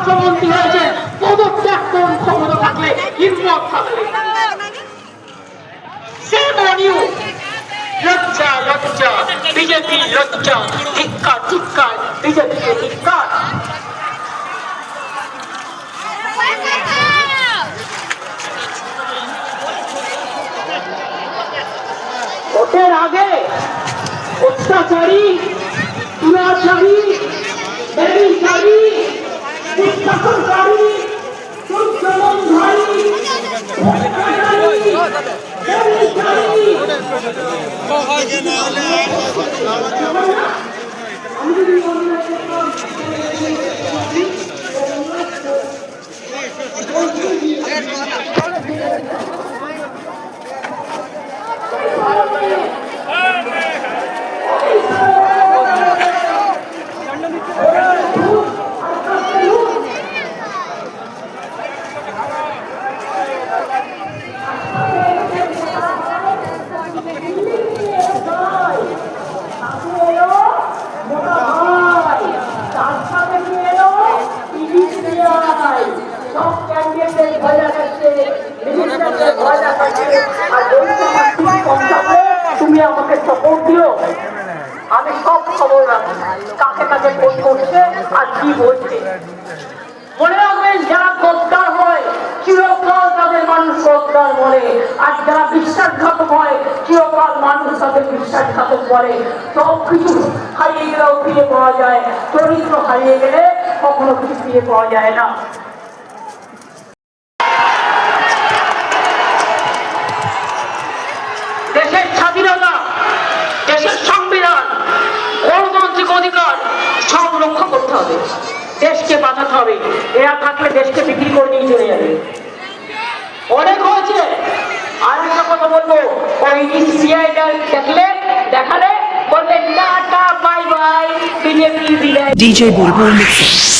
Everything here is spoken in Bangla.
স্বরাষ্ট্রমন্ত্রী হয়েছে, পদত্যাগ করুন ক্ষমতা থাকলে, হিম্মত থাকলে। লজ্জা লজ্জা, বিজেপি লজ্জা, ধিক্কার ধিক্কার, বিজেপিকে ধিক্কার। ভোটের আগে অত্যাচারী, দুরাচারী, ব্যভিচারী, নিষ্কাশনকারী, সূর্যবন্ধারী, তুমি আমাকে সাপোর্ট দিও, আমি সব খবর রাখি কাকে কাকে ফোন করছে আর কি বলছে। মনে রাখবেন, যারা গদ্দার হয় চিরকাল তাদের মানুষ গদ্দার বলে, আর যারা বিশ্বাসঘাতক হয় চিরকাল মানুষ তাদের বিশ্বাসঘাতক বলে। সব কিছু হারিয়ে গেলেও ফিরে পাওয়া যায়, চরিত্র হারিয়ে গেলে কখনো কিছু ফিরে পাওয়া যায় না। দেশের স্বাধীনতা, দেশের সংবিধান, গণতান্ত্রিক অধিকার সব রক্ষা করতে হবে, দেশকে বাঁচাতে হবে। এরা থাকলে দেশকে বিক্রি করে নিয়ে চলে যাবে। অনেক হয়েছে। আর একটা কথা বলবো, ওই সিআই দেখলে দেখালে বলবেন টাটা বাই বাই, বিজেপি বিদায়। DJ Bulbul Mixer.